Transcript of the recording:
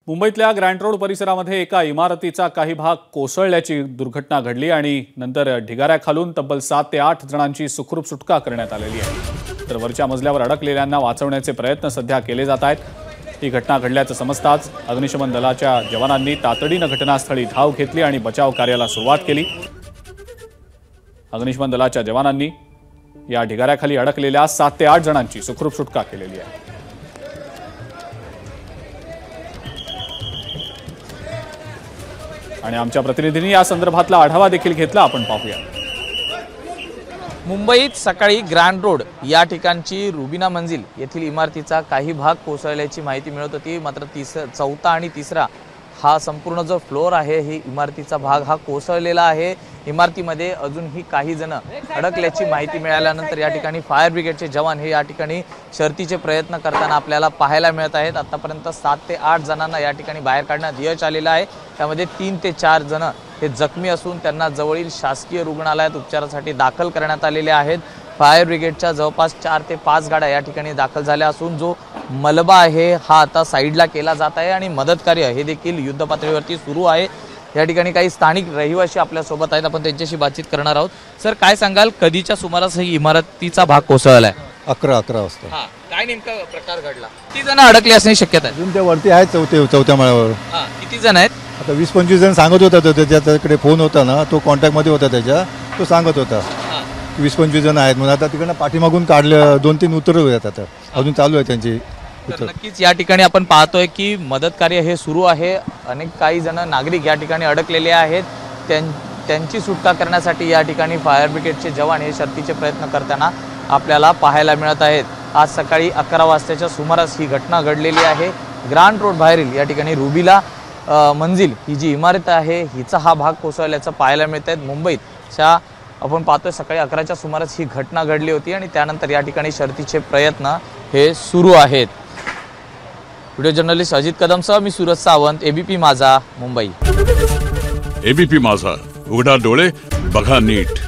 मुंबईतल्या grand road परिसरामध्ये एका इमारतीचा काही भाग कोसळल्याची दुर्घटना घडली आणि नंतर ढिगाऱ्याखालून तब्बल 7 ते 8 जणांची सुखरूप सुटका करण्यात आलेली आहे। तर वरच्या मजल्यावर अडकलेल्यांना वाचवण्याचे प्रयत्न सध्या केले जात आहेत। ही घटना घडल्याचं समजताच अग्निशमन दलाच्या जवानांनी तातडीने घटनास्थळी धाव घेतली आणि बचाव कार्याला सुरुवात केली। अग्निशमन दलाच्या जवानांनी या ढिगाऱ्याखाली अडकलेल्या 7 ते 8 जणांची सुखरूप सुटका केलेली आहे। आणि आमच्या प्रतिनिधींनी या संदर्भातला आढावा देखील घेतला, आपण पाहूया। मुंबईत सकाळी ग्रँड रोड या ठिकाणची रुबिना मंजिल येथील इमारतीचा काही भाग कोसळल्याची माहिती मिळत होती। मात्र चौथा आणि तिसरा हा संपूर्ण जो फ्लोर आहे ही इमारतीचा भाग हा कोसळलेला आहे। इमारतीमध्ये अजूनही काही जण अडकल्याची माहिती मिळाल्यानंतर या ठिकाणी फायर ब्रिगेडचे जवान हे या ठिकाणी शर्थीचे प्रयत्न करताना आपल्याला पाहायला मिळत आहेत। आतापर्यंत 7 ते 8 जणांना या ठिकाणी बाहेर काढण्यात यश आलेलं आहे। त्यामध्ये 3 ते 4 जण हे जखमी असून त्यांना जवळील शासकीय रुग्णालयात उपचारासाठी दाखल करण्यात आलेले आहेत। फायर ब्रिगेडच्या जवळपास 4 ते 5 गाड्या या ठिकाणी दाखल झाल्या असून जो मलबा आहे हा आता साईडला केला जात आहे आणि मदत कार्य हे देखील युद्धपातळीवरती सुरू आहे। या ठिकाणी काही स्थानिक रहिवासी आपल्या सोबत आहेत, आपण त्यांच्याशी बातचीत करणार आहोत। सर, काय सांगाल, कधीच्या सुमारास ही इमारतीचा भाग कोसळलाय? 11 वाजता। काय नेमका प्रकार घडला? किती जण अडकले असण्याची शक्यता आहे? अजून त्या वरती आहेत चौथ्या माळ्यावर। किती जण आहेत? आता 20-25 जण सांगत होता, त्याच्याकडे फोन होता ना, तो कॉन्टॅक्टमध्ये होता त्याच्या, तो सांगत होता 20-25 जण आहेत म्हणून। आता तिकडनं पाठीमागून काढलं, 2-3 उतरवूयात, आता अजून चालू आहे त्यांची। नक्कीच या ठिकाणी आपण पाहतोय की मदत कार्य हे सुरू आहे। अनेक काही जण नागरिक या ठिकाणी अडकलेले आहेत, त्यांची सुटका करण्यासाठी या ठिकाणी फायर ब्रिगेडचे जवान हे शर्थीचे प्रयत्न करताना आपल्याला पाहायला मिळत आहेत। आज सकाळी 11 वाजताच्या सुमारास ही घटना घडलेली आहे। ग्रँड रोड बाहेरील या ठिकाणी रुबिला मंजिल ही जी इमारत आहे हिचा हा भाग कोसळल्याचं पाहायला मिळत आहे। मुंबईच्या आपण पाहतोय सकाळी 11च्या सुमारास ही घटना घडली होती आणि त्यानंतर या ठिकाणी शर्थीचे प्रयत्न हे सुरू आहेत। व्हिडिओ जर्नलिस्ट अजित कदमसह मी सूरज सावंत, एबीपी माझा, मुंबई। एबीपी माझा, उघडा डोळे बघा नीट।